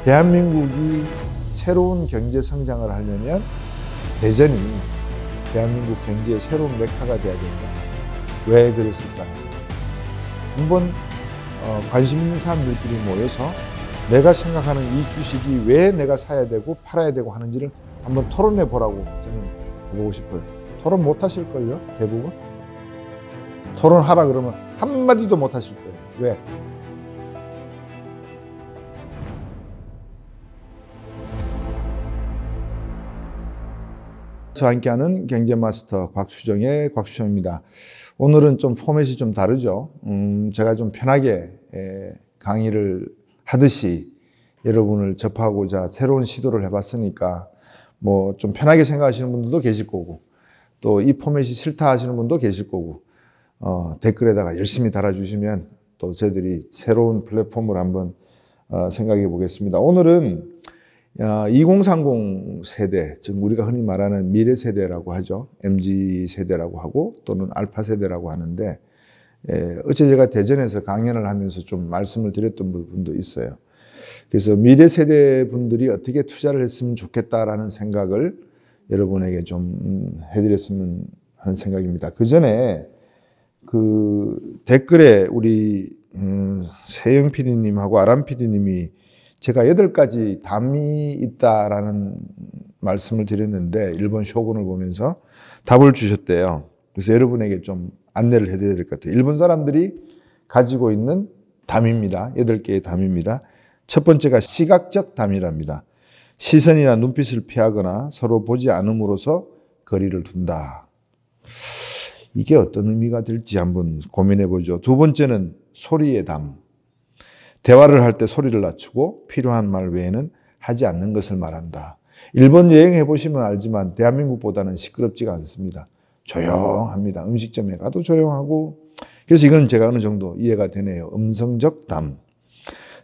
대한민국이 새로운 경제 성장을 하려면 대전이 대한민국 경제의 새로운 메카가 돼야 된다. 왜 그랬을까? 한번 관심 있는 사람들끼리 모여서 내가 생각하는 이 주식이 왜 내가 사야 되고 팔아야 되고 하는지를 한번 토론해 보라고 저는 해보고 싶어요. 토론 못 하실걸요? 대부분? 토론하라 그러면 한마디도 못 하실 거예요. 왜? 저와 함께하는 경제마스터 곽수정의 곽수정입니다. 오늘은 좀 포맷이 좀 다르죠. 제가 좀 편하게 강의를 하듯이 여러분을 접하고자 새로운 시도를 해봤으니까 뭐 좀 편하게 생각하시는 분들도 계실 거고 또 이 포맷이 싫다 하시는 분도 계실 거고 댓글에다가 열심히 달아주시면 또 저희들이 새로운 플랫폼을 한번 생각해 보겠습니다. 오늘은 2030 세대, 즉 우리가 흔히 말하는 미래 세대라고 하죠. MZ 세대라고 하고 또는 알파 세대라고 하는데 어제 제가 대전에서 강연을 하면서 좀 말씀을 드렸던 부분도 있어요. 그래서 미래 세대 분들이 어떻게 투자를 했으면 좋겠다라는 생각을 여러분에게 좀 해드렸으면 하는 생각입니다. 그 전에 그 댓글에 우리 세영 PD님하고 아람 PD님이 제가 8가지 담이 있다라는 말씀을 드렸는데 일본 쇼군을 보면서 답을 주셨대요. 그래서 여러분에게 좀 안내를 해드려야 될 것 같아요. 일본 사람들이 가지고 있는 담입니다. 8개의 담입니다. 첫 번째가 시각적 담이랍니다. 시선이나 눈빛을 피하거나 서로 보지 않음으로써 거리를 둔다. 이게 어떤 의미가 될지 한번 고민해 보죠. 두 번째는 소리의 담. 대화를 할 때 소리를 낮추고 필요한 말 외에는 하지 않는 것을 말한다. 일본 여행해 보시면 알지만 대한민국보다는 시끄럽지가 않습니다. 조용합니다. 음식점에 가도 조용하고. 그래서 이건 제가 어느 정도 이해가 되네요. 음성적 담.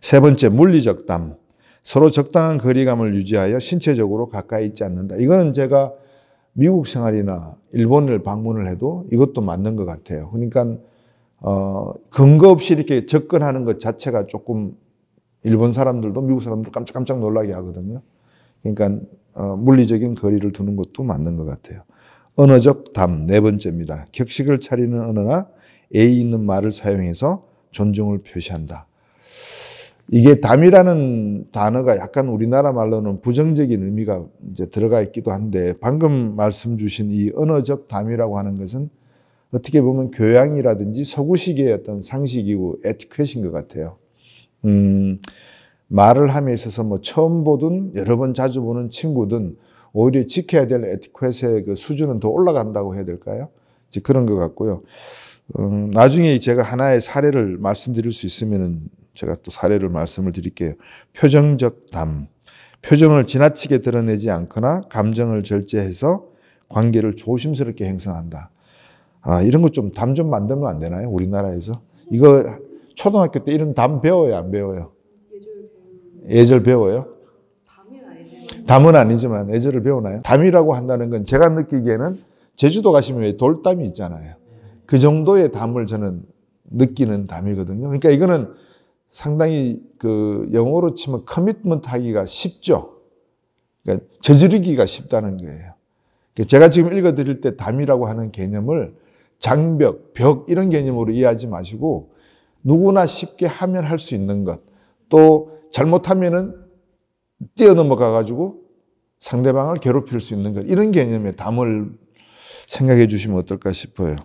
세 번째, 물리적 담. 서로 적당한 거리감을 유지하여 신체적으로 가까이 있지 않는다. 이거는 제가 미국 생활이나 일본을 방문을 해도 이것도 맞는 것 같아요. 그러니까 근거 없이 이렇게 접근하는 것 자체가 조금 일본 사람들도 미국 사람들도 깜짝깜짝 놀라게 하거든요. 그러니까 물리적인 거리를 두는 것도 맞는 것 같아요. 언어적 담, 네 번째입니다. 격식을 차리는 언어나 예의 있는 말을 사용해서 존중을 표시한다. 이게 담이라는 단어가 약간 우리나라 말로는 부정적인 의미가 이제 들어가 있기도 한데 방금 말씀 주신 이 언어적 담이라고 하는 것은 어떻게 보면 교양이라든지 서구식의 어떤 상식이고 에티켓인 것 같아요. 말을 함에 있어서 뭐 처음 보든 여러 번 자주 보는 친구든 오히려 지켜야 될 에티켓의 그 수준은 더 올라간다고 해야 될까요? 이제 그런 것 같고요. 나중에 제가 하나의 사례를 말씀드릴 수 있으면은 제가 또 사례를 말씀을 드릴게요. 표정적 담. 표정을 지나치게 드러내지 않거나 감정을 절제해서 관계를 조심스럽게 형성한다. 이런 거 좀 담 좀 만들면 안 되나요? 우리나라에서. 이거 초등학교 때 이런 담 배워요? 안 배워요? 예절 배워요? 담은 아니지만 예절을 배우나요? 담이라고 한다는 건 제가 느끼기에는 제주도 가시면 왜 돌담이 있잖아요. 그 정도의 담을 저는 느끼는 담이거든요. 그러니까 이거는 상당히 그 영어로 치면 커미트먼트 하기가 쉽죠. 그러니까 저지르기가 쉽다는 거예요. 제가 지금 읽어드릴 때 담이라고 하는 개념을 장벽, 벽 이런 개념으로 이해하지 마시고 누구나 쉽게 하면 할 수 있는 것, 또 잘못하면은 뛰어넘어가 가지고 상대방을 괴롭힐 수 있는 것, 이런 개념의 담을 생각해 주시면 어떨까 싶어요.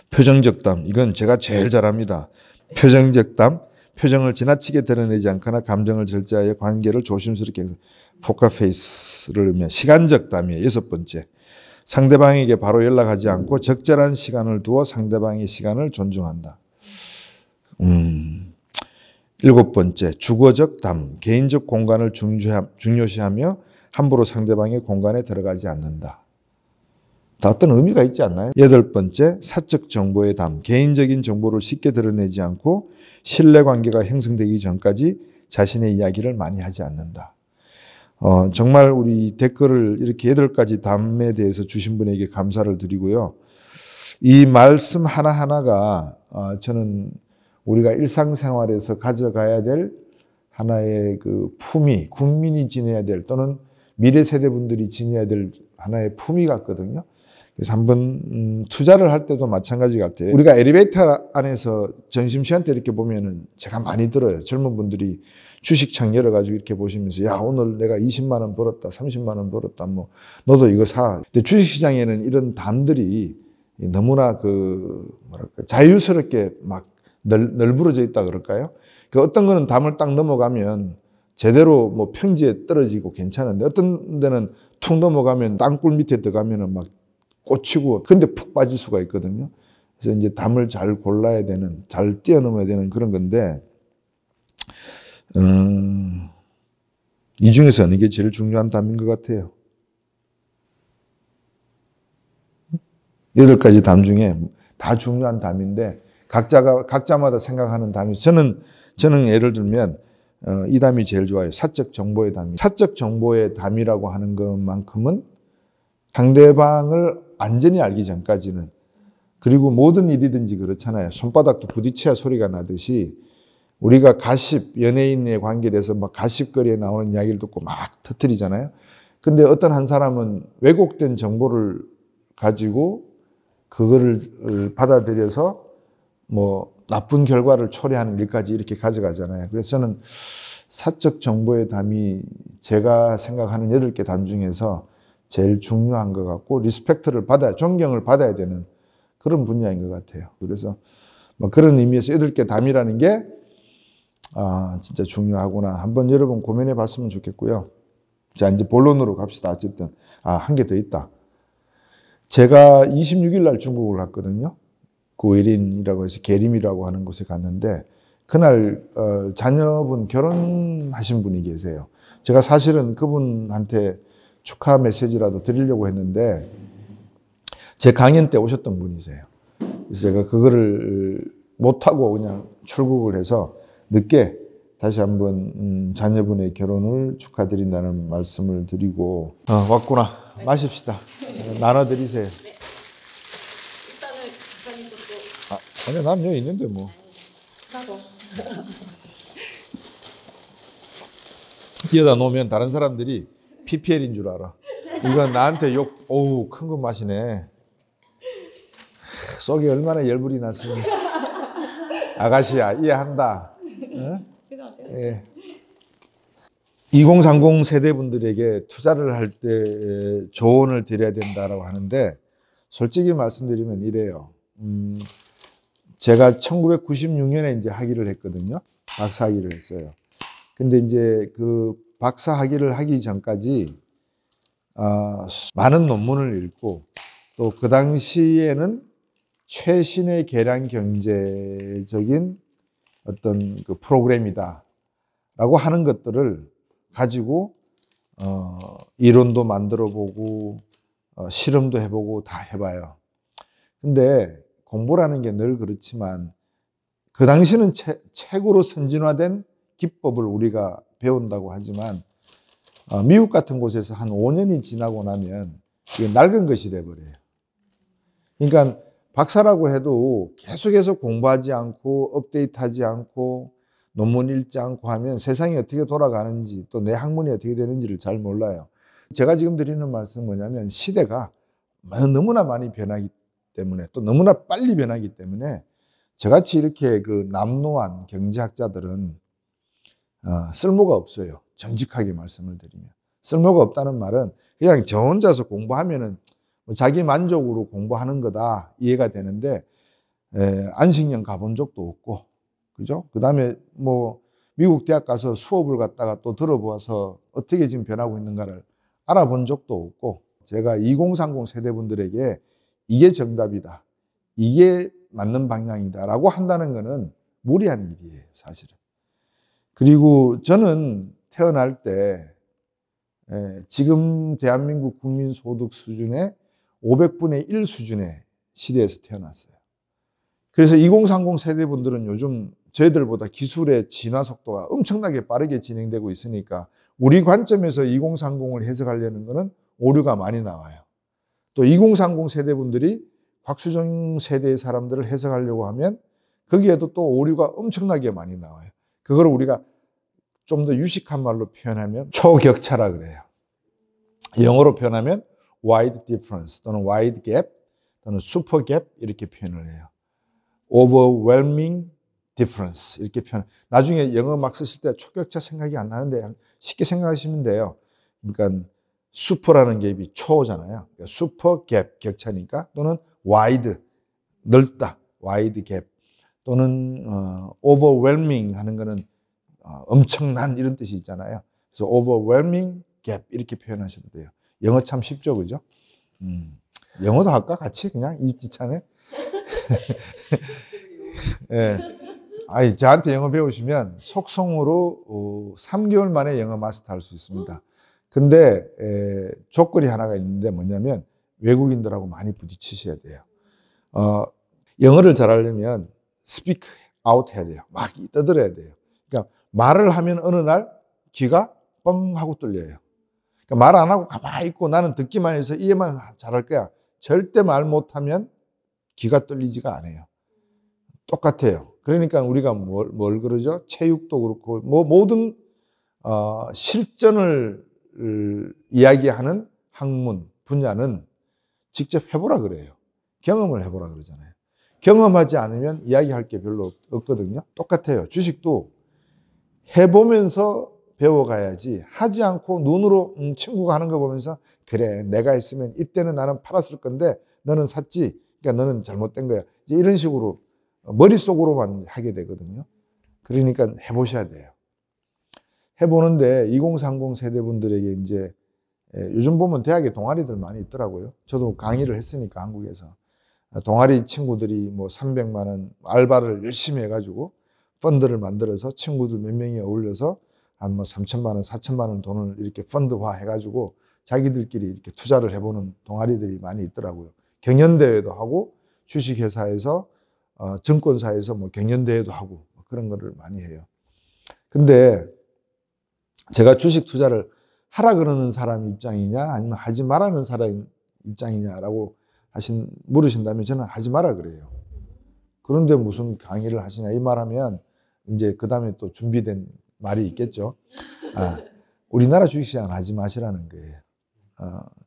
표정적 담, 이건 제가 제일 잘합니다. 표정적 담, 표정을 지나치게 드러내지 않거나 감정을 절제하여 관계를 조심스럽게 포커페이스를 의미한 시간적 담이에요. 6번째. 상대방에게 바로 연락하지 않고 적절한 시간을 두어 상대방의 시간을 존중한다. 7번째. 주거적 담. 개인적 공간을 중요시하며 함부로 상대방의 공간에 들어가지 않는다. 다 어떤 의미가 있지 않나요? 8번째. 사적 정보의 담. 개인적인 정보를 쉽게 드러내지 않고 신뢰관계가 형성되기 전까지 자신의 이야기를 많이 하지 않는다. 정말 우리 댓글을 이렇게 8가지 담에 대해서 주신 분에게 감사를 드리고요. 이 말씀 하나하나가 저는 우리가 일상생활에서 가져가야 될 하나의 그 품위, 국민이 지내야 될 또는 미래 세대분들이 지내야 될 하나의 품위 같거든요. 그래서 한번 투자를 할 때도 마찬가지 같아요. 우리가 엘리베이터 안에서 점심시간 때 이렇게 보면은 제가 많이 들어요. 젊은 분들이 주식창 열어가지고 이렇게 보시면서 야, 오늘 내가 20만 원 벌었다, 30만 원 벌었다, 뭐 너도 이거 사. 근데 주식시장에는 이런 담들이 너무나 뭐랄까 자유스럽게 막 널브러져 있다 그럴까요? 그 어떤 거는 담을 딱 넘어가면 제대로 뭐 평지에 떨어지고 괜찮은데 어떤 데는 툭 넘어가면 땅굴 밑에 들어가면은 막 꽂히고 근데 푹 빠질 수가 있거든요. 그래서 이제 담을 잘 골라야 되는, 잘 뛰어넘어야 되는 그런 건데, 이 중에서 어느 게 제일 중요한 담인 것 같아요? 8가지 담 중에 다 중요한 담인데, 각자마다 생각하는 담이, 저는 예를 들면, 이 담이 제일 좋아요. 사적 정보의 담이. 사적 정보의 담이라고 하는 것만큼은 상대방을 완전히 알기 전까지는, 그리고 모든 일이든지 그렇잖아요. 손바닥도 부딪혀야 소리가 나듯이 우리가 연예인의 관계에 대해서 막 가십거리에 나오는 이야기를 듣고 막 터뜨리잖아요. 근데 어떤 한 사람은 왜곡된 정보를 가지고 그거를 받아들여서 뭐 나쁜 결과를 초래하는 일까지 이렇게 가져가잖아요. 그래서 저는 사적 정보의 담이 제가 생각하는 8개 담 중에서 제일 중요한 것 같고, 존경을 받아야 되는 그런 분야인 것 같아요. 그래서 뭐 그런 의미에서 8개 담이라는 게 진짜 중요하구나. 한번 여러분 고민해 봤으면 좋겠고요. 자, 이제 본론으로 갑시다. 어쨌든 한 개 더 있다. 제가 26일 날 중국을 갔거든요. 고일인이라고 해서 계림이라고 하는 곳에 갔는데, 그날 자녀분 결혼하신 분이 계세요. 제가 사실은 그분한테 축하 메시지라도 드리려고 했는데 제 강연 때 오셨던 분이세요. 그래서 제가 그거를 못하고 그냥 출국을 해서 늦게 다시 한번 자녀분의 결혼을 축하드린다는 말씀을 드리고 왔구나. 마십시다. 나눠드리세요. 네. 일단은 작가님도 또. 아니, 난 여기 있는데 뭐. 나도. 이어다 놓으면 다른 사람들이 PPL인 줄 알아. 이건 나한테 큰 거 마시네. 속이 얼마나 열불이 났으면. 아가씨야, 이해한다. 어? 예. 2030 세대분들에게 투자를 할 때 조언을 드려야 된다라고 하는데, 솔직히 말씀드리면 이래요. 제가 1996년에 이제 학위를 했거든요. 박사 학위를 했어요. 근데 이제 그 박사 학위를 하기 전까지 많은 논문을 읽고, 또 그 당시에는 최신의 계량 경제적인 어떤 그 프로그램이다라고 하는 것들을 가지고 이론도 만들어 보고 실험도 해보고 다 해봐요. 근데 공부라는 게 늘 그렇지만 그 당시는 최고로 선진화된 기법을 우리가 배운다고 하지만 미국 같은 곳에서 한 5년이 지나고 나면 이게 낡은 것이 돼버려요. 그러니까 박사라고 해도 계속해서 공부하지 않고 업데이트하지 않고 논문 읽지 않고 하면 세상이 어떻게 돌아가는지 또 내 학문이 어떻게 되는지를 잘 몰라요. 제가 지금 드리는 말씀은 뭐냐면 시대가 너무나 많이 변하기 때문에 또 너무나 빨리 변하기 때문에 저같이 이렇게 그 남노한 경제학자들은 쓸모가 없어요. 정직하게 말씀을 드리면. 쓸모가 없다는 말은 그냥 저 혼자서 공부하면은 자기 만족으로 공부하는 거다 이해가 되는데 안식년 가본 적도 없고, 그죠? 그 다음에 뭐 미국 대학 가서 수업을 갖다가 또 들어보아서 어떻게 지금 변하고 있는가를 알아본 적도 없고, 제가 2030 세대분들에게 이게 정답이다, 이게 맞는 방향이다 라고 한다는 것은 무리한 일이에요, 사실은. 그리고 저는 태어날 때 지금 대한민국 국민소득 수준의 500분의 1 수준의 시대에서 태어났어요. 그래서 2030 세대분들은 요즘 저희들보다 기술의 진화 속도가 엄청나게 빠르게 진행되고 있으니까 우리 관점에서 2030을 해석하려는 것은 오류가 많이 나와요. 또 2030 세대분들이 곽수정 세대의 사람들을 해석하려고 하면 거기에도 또 오류가 엄청나게 많이 나와요. 그걸 우리가 좀 더 유식한 말로 표현하면 초격차라 그래요. 영어로 표현하면 wide difference 또는 wide gap 또는 super gap 이렇게 표현을 해요. overwhelming difference 이렇게 표현. 나중에 영어 막 쓰실 때 초격차 생각이 안 나는데 쉽게 생각하시면 돼요. 그러니까 슈퍼라는 갭이 초잖아요. 그러니까 슈퍼 갭 격차니까 또는 wide 넓다 wide gap 또는 overwhelming 하는 거는 엄청난 이런 뜻이 있잖아요. 그래서 overwhelming gap 이렇게 표현하셔도 돼요. 영어 참 쉽죠, 그죠? 영어도 할까 같이 그냥 이찬에. 예. 아니 저한테 영어 배우시면 속성으로 3개월 만에 영어 마스터할 수 있습니다. 근데 조건이 하나가 있는데 뭐냐면 외국인들하고 많이 부딪히셔야 돼요. 영어를 잘하려면 speak out 해야 돼요. 막 떠들어야 돼요. 그러니까 말을 하면 어느 날 귀가 뻥 하고 뚫려요. 그러니까 말 안 하고 가만히 있고 나는 듣기만 해서 이해만 잘할 거야. 절대 말 못하면 귀가 뚫리지가 않아요. 똑같아요. 그러니까 우리가 뭘 그러죠? 체육도 그렇고 뭐 모든 실전을 이야기하는 학문 분야는 직접 해보라 그래요. 경험을 해보라 그러잖아요. 경험하지 않으면 이야기할 게 별로 없거든요. 똑같아요. 주식도 해보면서 배워가야지 하지 않고 눈으로 친구가 하는 거 보면서 그래 내가 했으면 이때는 나는 팔았을 건데 너는 샀지. 그러니까 너는 잘못된 거야. 이제 이런 식으로 머릿속으로만 하게 되거든요. 그러니까 해보셔야 돼요. 해보는데 2030 세대분들에게 이제 요즘 보면 대학에 동아리들 많이 있더라고요. 저도 강의를 했으니까 한국에서. 동아리 친구들이 뭐 300만 원 알바를 열심히 해가지고 펀드를 만들어서 친구들 몇 명이 어울려서 한 뭐 3천만 원, 4천만 원 돈을 이렇게 펀드화 해가지고 자기들끼리 이렇게 투자를 해보는 동아리들이 많이 있더라고요. 경연대회도 하고 주식회사에서 증권사에서 뭐 경연대회도 하고 그런 거를 많이 해요. 근데 제가 주식 투자를 하라 그러는 사람 입장이냐 아니면 하지 말라는 사람 입장이냐라고 물으신다면 저는 하지 마라 그래요. 그런데 무슨 강의를 하시냐 이 말하면 이제 그 다음에 또 준비된 말이 있겠죠. 우리나라 주식시장은 하지 마시라는 거예요.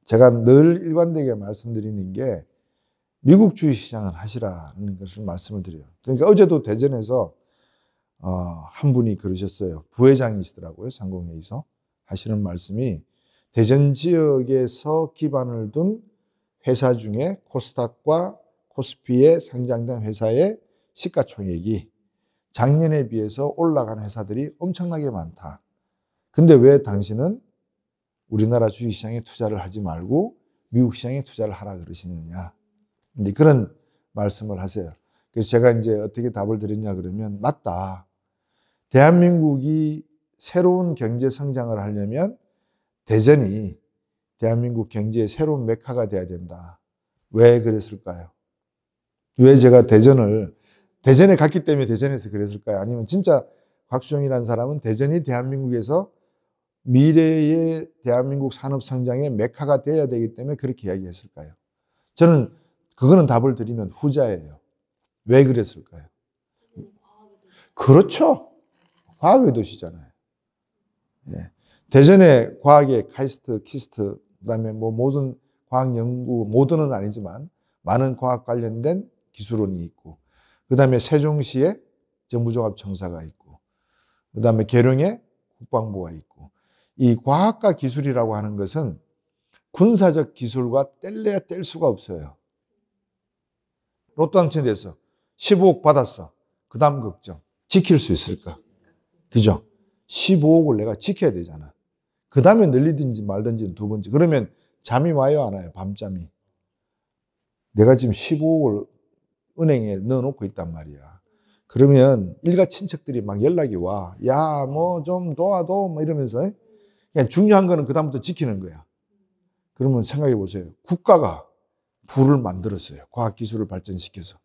제가 늘 일관되게 말씀드리는 게 미국 주식시장은 하시라는 것을 말씀을 드려요. 그러니까 어제도 대전에서 한 분이 그러셨어요. 부회장이시더라고요. 상공회의소 하시는 말씀이 대전 지역에서 기반을 둔 회사 중에 코스닥과 코스피에 상장된 회사의 시가총액이 작년에 비해서 올라간 회사들이 엄청나게 많다. 근데 왜 당신은 우리나라 주식시장에 투자를 하지 말고 미국 시장에 투자를 하라 그러시느냐. 근데 그런 말씀을 하세요. 그래서 제가 이제 어떻게 답을 드렸냐 그러면 맞다. 대한민국이 새로운 경제 성장을 하려면 대전이 대한민국 경제의 새로운 메카가 돼야 된다. 왜 그랬을까요? 왜 제가 대전에 갔기 때문에 대전에서 그랬을까요? 아니면 진짜 곽수정이라는 사람은 대전이 대한민국에서 미래의 대한민국 산업 성장의 메카가 되어야 되기 때문에 그렇게 이야기했을까요? 저는 그거는 답을 드리면 후자예요. 왜 그랬을까요? 그렇죠. 과학의 도시잖아요. 예. 대전에 과학의 카이스트, 키스트, 그다음에 뭐 모든 과학 연구, 모든은 아니지만 많은 과학 관련된 기술원이 있고, 그다음에 세종시에 정부종합청사가 있고, 그다음에 계룡에 국방부가 있고, 이 과학과 기술이라고 하는 것은 군사적 기술과 뗄래야 뗄 수가 없어요. 로또 당첨돼서 15억 받았어. 그 다음 걱정. 지킬 수 있을까? 그죠? 15억을 내가 지켜야 되잖아. 그 다음에 늘리든지 말든지 두 번째. 그러면 잠이 와요, 안 와요? 밤잠이. 내가 지금 15억을 은행에 넣어놓고 있단 말이야. 그러면 일가 친척들이 막 연락이 와. 야, 뭐 좀 도와도 뭐 이러면서. 그냥 중요한 거는 그 다음부터 지키는 거야. 그러면 생각해 보세요. 국가가 부를 만들었어요. 과학기술을 발전시켜서.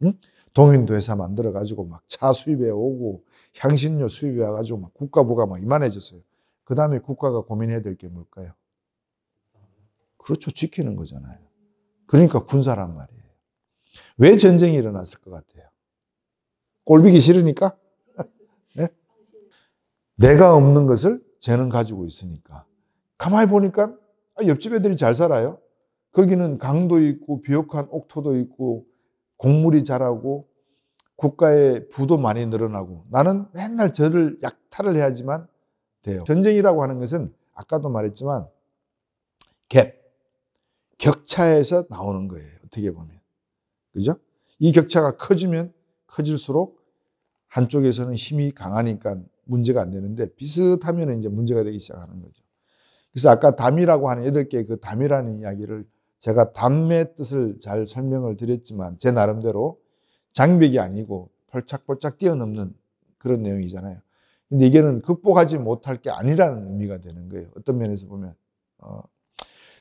응? 동인도 회사 만들어가지고 막 차 수입해 오고 향신료 수입해 와가지고 막 국가부가 막 이만해졌어요. 그 다음에 국가가 고민해야 될 게 뭘까요? 그렇죠. 지키는 거잖아요. 그러니까 군사란 말이에요. 왜 전쟁이 일어났을 것 같아요? 꼴비기 싫으니까? 네? 내가 없는 것을 쟤는 가지고 있으니까. 가만히 보니까 옆집 애들이 잘 살아요. 거기는 강도 있고 비옥한 옥토도 있고 곡물이 자라고 국가의 부도 많이 늘어나고 나는 맨날 저를 약탈을 해야지만 돼요. 전쟁이라고 하는 것은 아까도 말했지만 격차에서 나오는 거예요. 어떻게 보면. 그죠? 이 격차가 커지면 커질수록 한쪽에서는 힘이 강하니까 문제가 안 되는데 비슷하면 이제 문제가 되기 시작하는 거죠. 그래서 아까 담이라고 하는 8개의 그 담이라는 이야기를 제가 담의 뜻을 잘 설명을 드렸지만 제 나름대로 장벽이 아니고 펄짝펄짝 뛰어넘는 그런 내용이잖아요. 근데 이게는 극복하지 못할 게 아니라는 의미가 되는 거예요. 어떤 면에서 보면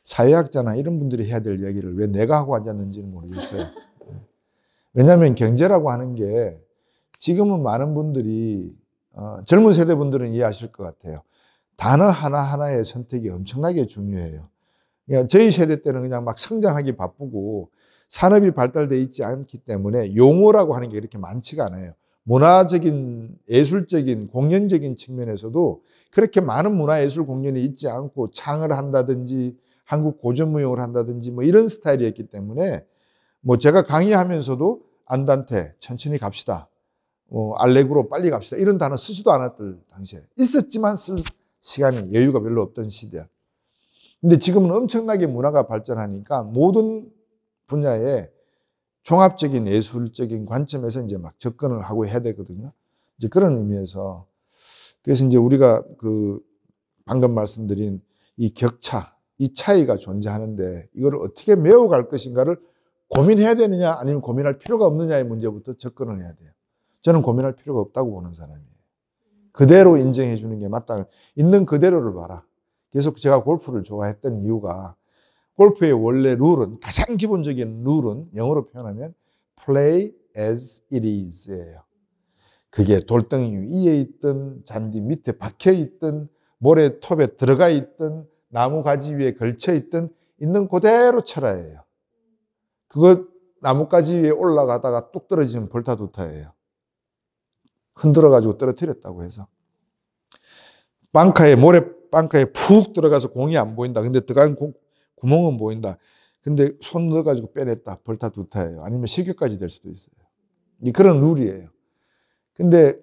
사회학자나 이런 분들이 해야 될 이야기를 왜 내가 하고 앉았는지는 모르겠어요. 왜냐하면 경제라고 하는 게 지금은 많은 분들이 젊은 세대 분들은 이해하실 것 같아요. 단어 하나하나의 선택이 엄청나게 중요해요. 그러니까 저희 세대 때는 그냥 막 성장하기 바쁘고 산업이 발달되어 있지 않기 때문에 용어라고 하는 게 이렇게 많지가 않아요. 문화적인, 예술적인, 공연적인 측면에서도 그렇게 많은 문화예술 공연이 있지 않고 창을 한다든지 한국 고전무용을 한다든지 뭐 이런 스타일이었기 때문에 뭐 제가 강의하면서도 안단테, 천천히 갑시다. 알레그로 빨리 갑시다. 이런 단어 쓰지도 않았던 당시에. 있었지만 쓸 시간이 여유가 별로 없던 시대야. 근데 지금은 엄청나게 문화가 발전하니까 모든 분야에 종합적인 예술적인 관점에서 이제 막 접근을 하고 해야 되거든요. 이제 그런 의미에서 그래서 이제 우리가 그 방금 말씀드린 이 격차, 이 차이가 존재하는데 이걸 어떻게 메워갈 것인가를 고민해야 되느냐 아니면 고민할 필요가 없느냐의 문제부터 접근을 해야 돼요. 저는 고민할 필요가 없다고 보는 사람이에요. 그대로 인정해 주는 게 맞다. 있는 그대로를 봐라. 계속 제가 골프를 좋아했던 이유가 골프의 원래 룰은 가장 기본적인 룰은 영어로 표현하면 play as it is예요. 그게 돌덩이 위에 있든 잔디 밑에 박혀 있든 모래톱에 들어가 있든 나무 가지 위에 걸쳐 있든 있는 그대로 쳐라예요. 그거 나뭇가지 위에 올라가다가 뚝 떨어지면 벌타두타예요. 흔들어가지고 떨어뜨렸다고 해서. 모래방카에 푹 들어가서 공이 안 보인다. 근데 들어간 구멍은 보인다. 근데 손 넣어가지고 빼냈다. 벌타두타예요. 아니면 실격까지 될 수도 있어요. 그런 룰이에요. 근데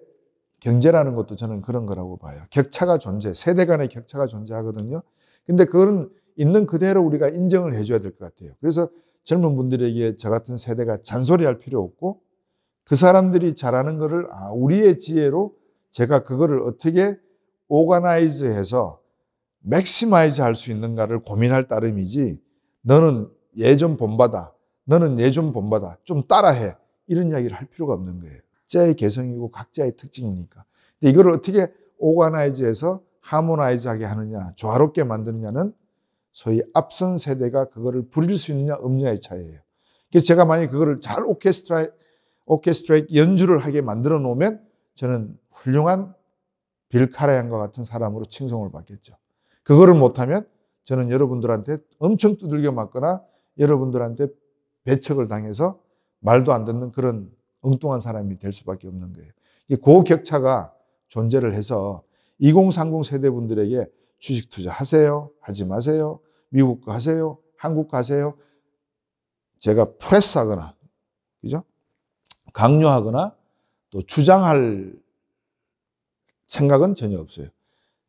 경제라는 것도 저는 그런 거라고 봐요. 격차가 세대 간의 격차가 존재하거든요. 근데 그거는 있는 그대로 우리가 인정을 해줘야 될 것 같아요. 그래서 젊은 분들에게 저 같은 세대가 잔소리할 필요 없고 그 사람들이 잘하는 거를 우리의 지혜로 제가 그거를 어떻게 오가나이즈해서 맥시마이즈 할 수 있는가를 고민할 따름이지 너는 얘 좀 본받아, 너는 얘 좀 본받아, 좀 따라해 이런 이야기를 할 필요가 없는 거예요. 각자의 개성이고 각자의 특징이니까. 근데 이거를 어떻게 오가나이즈해서 하모나이즈하게 하느냐, 조화롭게 만드느냐는 소위 앞선 세대가 그거를 부릴 수 있느냐 없느냐의 차이예요. 그래서 제가 만약에 그거를 잘 오케스트레이트 연주를 하게 만들어 놓으면 저는 훌륭한 빌 카라얀과 같은 사람으로 칭송을 받겠죠. 그거를 못하면 저는 여러분들한테 엄청 두들겨 맞거나 여러분들한테 배척을 당해서 말도 안 듣는 그런 엉뚱한 사람이 될 수밖에 없는 거예요. 그 격차가 존재를 해서 2030 세대분들에게 주식 투자하세요, 하지 마세요, 미국 거 하세요, 한국 거 하세요. 제가 프레스하거나, 그죠? 강요하거나 또 주장할 생각은 전혀 없어요.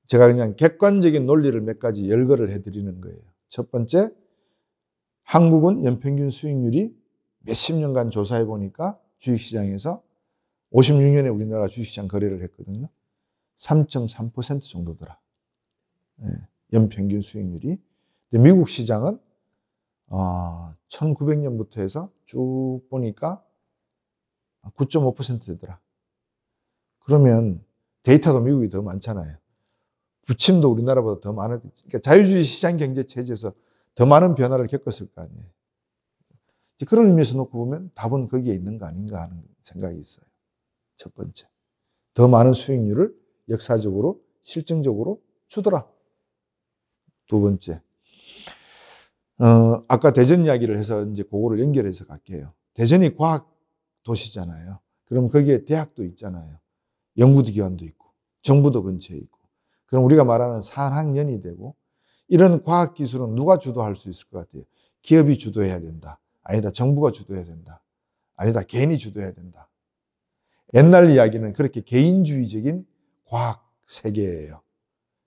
제가 그냥 객관적인 논리를 몇 가지 열거를 해드리는 거예요. 첫 번째, 한국은 연평균 수익률이 몇십 년간 조사해 보니까 주식시장에서 56년에 우리나라 주식시장 거래를 했거든요. 3.3% 정도더라. 연평균 수익률이. 근데 미국 시장은 1900년부터 해서 쭉 보니까 9.5% 되더라. 그러면 데이터도 미국이 더 많잖아요. 부침도 우리나라보다 더 많을, 그러니까 자유주의 시장 경제 체제에서 더 많은 변화를 겪었을 거 아니에요. 그런 의미에서 놓고 보면 답은 거기에 있는 거 아닌가 하는 생각이 있어요. 첫 번째. 더 많은 수익률을 역사적으로, 실증적으로 주더라. 두 번째. 아까 대전 이야기를 해서 이제 그거를 연결해서 갈게요. 대전이 과학 도시잖아요. 그럼 거기에 대학도 있잖아요. 연구기관도 있고. 정부도 근처에 있고. 그럼 우리가 말하는 산학연이 되고, 이런 과학기술은 누가 주도할 수 있을 것 같아요? 기업이 주도해야 된다. 아니다. 정부가 주도해야 된다. 아니다. 개인이 주도해야 된다. 옛날 이야기는 그렇게 개인주의적인 과학 세계예요.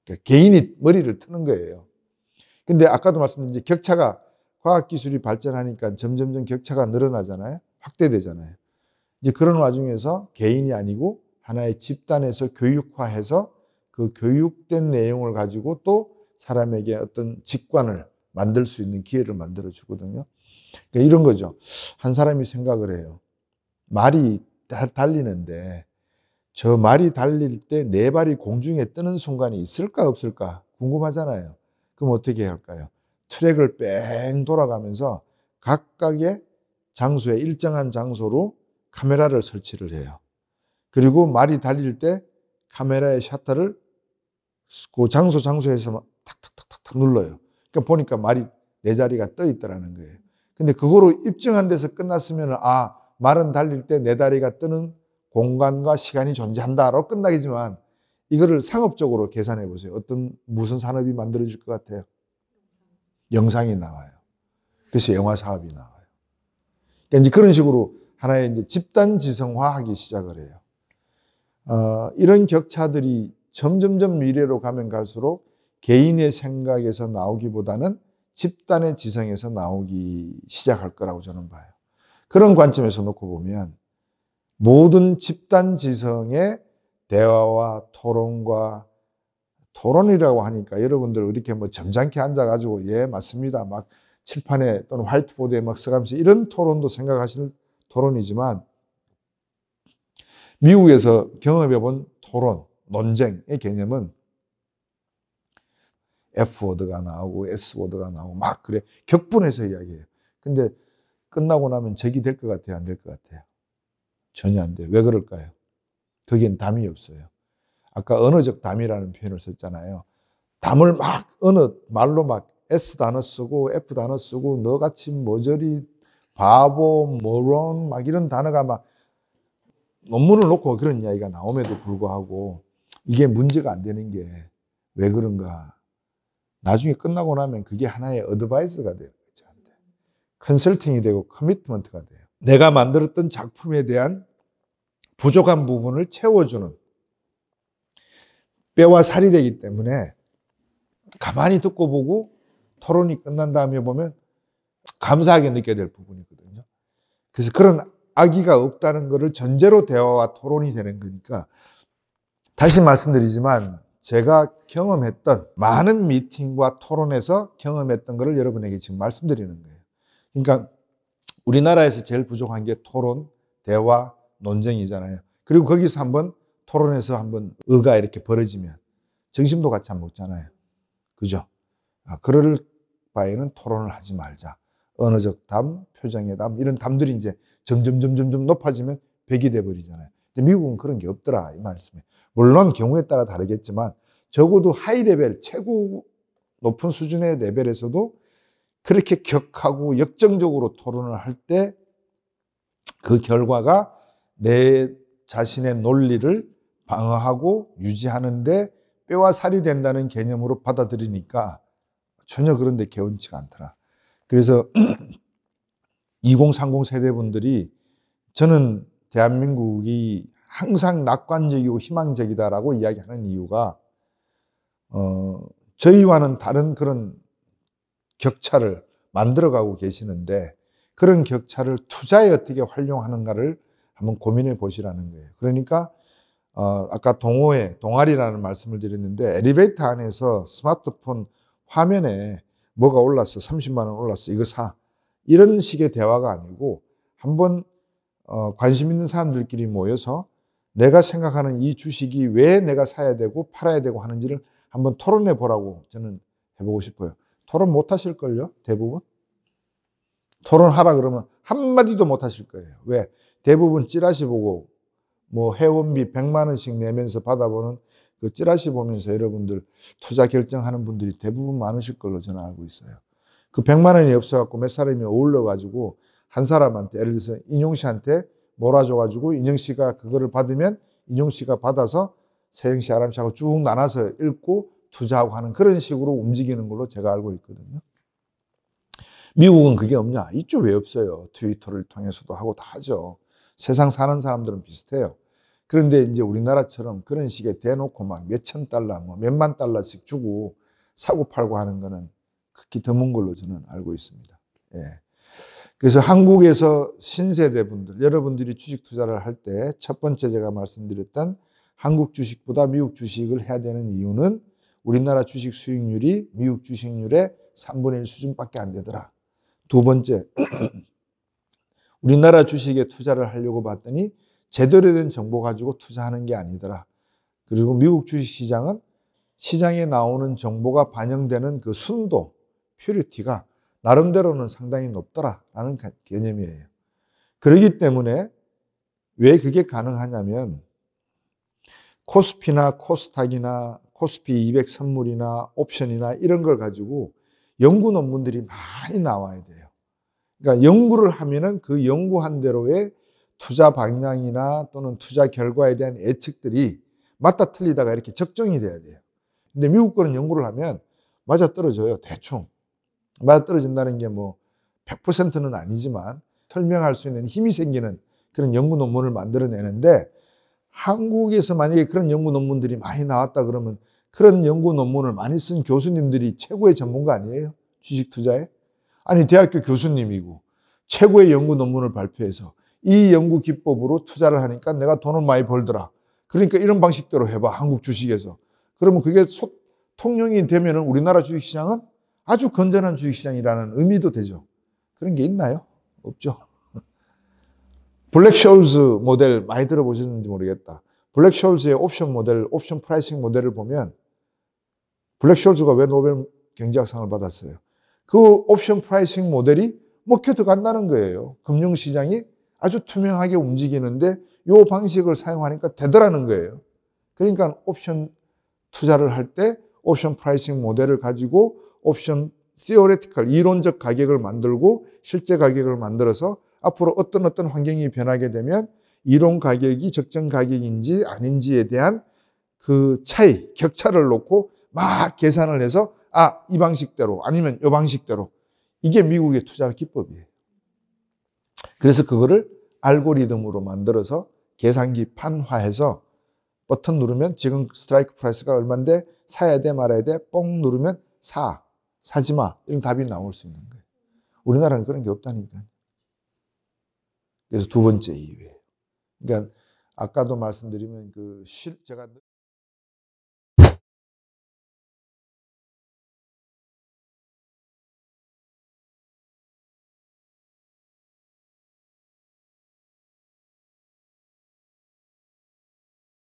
그러니까 개인이 머리를 트는 거예요. 근데 아까도 말씀드린 격차가 과학기술이 발전하니까 점점점 격차가 늘어나잖아요. 확대되잖아요. 이제 그런 와중에서 개인이 아니고 하나의 집단에서 교육화해서 그 교육된 내용을 가지고 또 사람에게 어떤 직관을 만들 수 있는 기회를 만들어 주거든요. 그러니까 이런 거죠. 한 사람이 생각을 해요. 말이 달리는데 저 말이 달릴 때 네 발이 공중에 뜨는 순간이 있을까 없을까 궁금하잖아요. 그럼 어떻게 할까요? 트랙을 뺑 돌아가면서 각각의 장소에 일정한 장소로 카메라를 설치를 해요. 그리고 말이 달릴 때 카메라의 셔터를 그 장소에서 탁탁탁탁 눌러요. 그러니까 보니까 말이 네 자리가 떠 있더라는 거예요. 근데 그거로 입증한 데서 끝났으면 말은 달릴 때 네 다리가 뜨는 공간과 시간이 존재한다로 끝나겠지만 이거를 상업적으로 계산해 보세요. 무슨 산업이 만들어질 것 같아요? 영상이 나와요. 그래서 영화 사업이 나와요. 그러니까 이제 그런 식으로 하나의 이제 집단 지성화하기 시작을 해요. 이런 격차들이 점점점 미래로 가면 갈수록 개인의 생각에서 나오기보다는 집단의 지성에서 나오기 시작할 거라고 저는 봐요. 그런 관점에서 놓고 보면 모든 집단 지성의 대화와 토론이라고 하니까 여러분들 이렇게 뭐 점잖게 앉아가지고 예 맞습니다 막 칠판에 또는 화이트보드에 막 써가면서 이런 토론도 생각하시는 토론이지만 미국에서 경험해본 토론, 논쟁의 개념은 F워드가 나오고 S워드가 나오고 막 그래 격분해서 이야기해요. 근데 끝나고 나면 적이 될 것 같아요? 안 될 것 같아요? 전혀 안 돼요. 왜 그럴까요? 거기엔 담이 없어요. 아까 언어적 담이라는 표현을 썼잖아요. 담을 막 어느 말로 막 S 단어 쓰고 F 단어 쓰고 너같이 모조리 바보, 모론 막 이런 단어가 막 논문을 놓고 그런 이야기가 나옴에도 불구하고 이게 문제가 안 되는 게 왜 그런가? 나중에 끝나고 나면 그게 하나의 어드바이스가 돼요. 컨설팅이 되고 커미트먼트가 돼요. 내가 만들었던 작품에 대한 부족한 부분을 채워주는 뼈와 살이 되기 때문에 가만히 듣고 보고 토론이 끝난 다음에 보면 감사하게 느껴야 될 부분이거든요. 그래서 그런 악의가 없다는 것을 전제로 대화와 토론이 되는 거니까 다시 말씀드리지만 제가 경험했던 많은 미팅과 토론에서 경험했던 것을 여러분에게 지금 말씀드리는 거예요. 그러니까 우리나라에서 제일 부족한 게 토론, 대화, 논쟁이잖아요. 그리고 거기서 한번 토론에서 한번 의가 이렇게 벌어지면 정심도 같이 안 먹잖아요. 그죠? 그럴 바에는 토론을 하지 말자. 언어적 담, 표정의 담 이런 담들이 이제 점점 높아지면 백이 돼버리잖아요. 근데 미국은 그런 게 없더라 이 말씀이에요. 물론 경우에 따라 다르겠지만 적어도 하이 레벨, 최고 높은 수준의 레벨에서도 그렇게 격하고 역정적으로 토론을 할 때 그 결과가 내 자신의 논리를 방어하고 유지하는데 뼈와 살이 된다는 개념으로 받아들이니까 전혀 그런 데 개운치가 않더라. 그래서 2030 세대분들이 저는 대한민국이 항상 낙관적이고 희망적이다라고 이야기하는 이유가 저희와는 다른 그런 격차를 만들어가고 계시는데 그런 격차를 투자에 어떻게 활용하는가를 한번 고민해 보시라는 거예요. 그러니까 아까 동아리라는 말씀을 드렸는데 엘리베이터 안에서 스마트폰 화면에 뭐가 올랐어 30만 원 올랐어 이거 사 이런 식의 대화가 아니고 한번 관심 있는 사람들끼리 모여서 내가 생각하는 이 주식이 왜 내가 사야 되고 팔아야 되고 하는지를 한번 토론해 보라고 저는 해보고 싶어요. 토론 못 하실걸요? 대부분? 토론하라 그러면 한마디도 못 하실 거예요. 왜? 대부분 찌라시 보고 뭐 회원비 100만 원씩 내면서 받아보는 그 찌라시 보면서 여러분들 투자 결정하는 분들이 대부분 많으실 걸로 저는 알고 있어요. 그 100만 원이 없어갖고 몇 사람이 어울려가지고 한 사람한테 예를 들어서 인용 씨한테 몰아줘가지고 인용 씨가 그거를 받으면 인용 씨가 받아서 서양시, 아랍시하고 쭉 나눠서 읽고 투자하고 하는 그런 식으로 움직이는 걸로 제가 알고 있거든요. 미국은 그게 없냐? 있죠. 왜 없어요? 트위터를 통해서도 하고 다 하죠. 세상 사는 사람들은 비슷해요. 그런데 이제 우리나라처럼 그런 식의 대놓고 막 몇천 달러, 뭐 몇만 달러씩 주고 사고 팔고 하는 거는 극히 드문 걸로 저는 알고 있습니다. 예. 그래서 한국에서 신세대 분들, 여러분들이 주식 투자를 할 때 첫 번째 제가 말씀드렸던 한국 주식보다 미국 주식을 해야 되는 이유는 우리나라 주식 수익률이 미국 주식률의 3분의 1 수준밖에 안 되더라. 두 번째, 우리나라 주식에 투자를 하려고 봤더니 제대로 된 정보 가지고 투자하는 게 아니더라. 그리고 미국 주식시장은 시장에 나오는 정보가 반영되는 그 순도, 퓨리티가 나름대로는 상당히 높더라라는 개념이에요. 그렇기 때문에 왜 그게 가능하냐면 코스피나 코스닥이나 코스피 200 선물이나 옵션이나 이런 걸 가지고 연구 논문들이 많이 나와야 돼요. 그러니까 연구를 하면은 그 연구한 대로의 투자 방향이나 또는 투자 결과에 대한 예측들이 맞다 틀리다가 이렇게 적정이 돼야 돼요. 근데 미국 거는 연구를 하면 맞아떨어져요. 대충. 맞아떨어진다는 게 뭐 100%는 아니지만 설명할 수 있는 힘이 생기는 그런 연구 논문을 만들어내는데 한국에서 만약에 그런 연구 논문들이 많이 나왔다 그러면 그런 연구 논문을 많이 쓴 교수님들이 최고의 전문가 아니에요? 주식 투자에? 아니 대학교 교수님이고 최고의 연구 논문을 발표해서 이 연구 기법으로 투자를 하니까 내가 돈을 많이 벌더라. 그러니까 이런 방식대로 해봐. 한국 주식에서. 그러면 그게 통용이 되면 우리나라 주식시장은 아주 건전한 주식시장이라는 의미도 되죠. 그런 게 있나요? 없죠. 블랙쇼울즈 모델 많이 들어보셨는지 모르겠다. 블랙쇼울즈의 옵션 모델, 옵션 프라이싱 모델을 보면 블랙쇼울즈가 왜 노벨 경제학상을 받았어요? 그 옵션 프라이싱 모델이 먹혀 들어간다는 거예요. 금융시장이 아주 투명하게 움직이는데 이 방식을 사용하니까 되더라는 거예요. 그러니까 옵션 투자를 할 때 옵션 프라이싱 모델을 가지고 옵션 theoretical, 이론적 가격을 만들고 실제 가격을 만들어서 앞으로 어떤 환경이 변하게 되면 이론 가격이 적정 가격인지 아닌지에 대한 그 차이, 격차를 놓고 막 계산을 해서 이 방식대로 아니면 이 방식대로 이게 미국의 투자 기법이에요. 그래서 그거를 알고리즘으로 만들어서 계산기 판화해서 버튼 누르면 지금 스트라이크 프라이스가 얼마인데 사야 돼 말아야 돼 뽕 누르면 사지 마 이런 답이 나올 수 있는 거예요. 우리나라는 그런 게 없다니까요. 그래서 두 번째 이유예요. 그러니까 아까도 말씀드리면 제가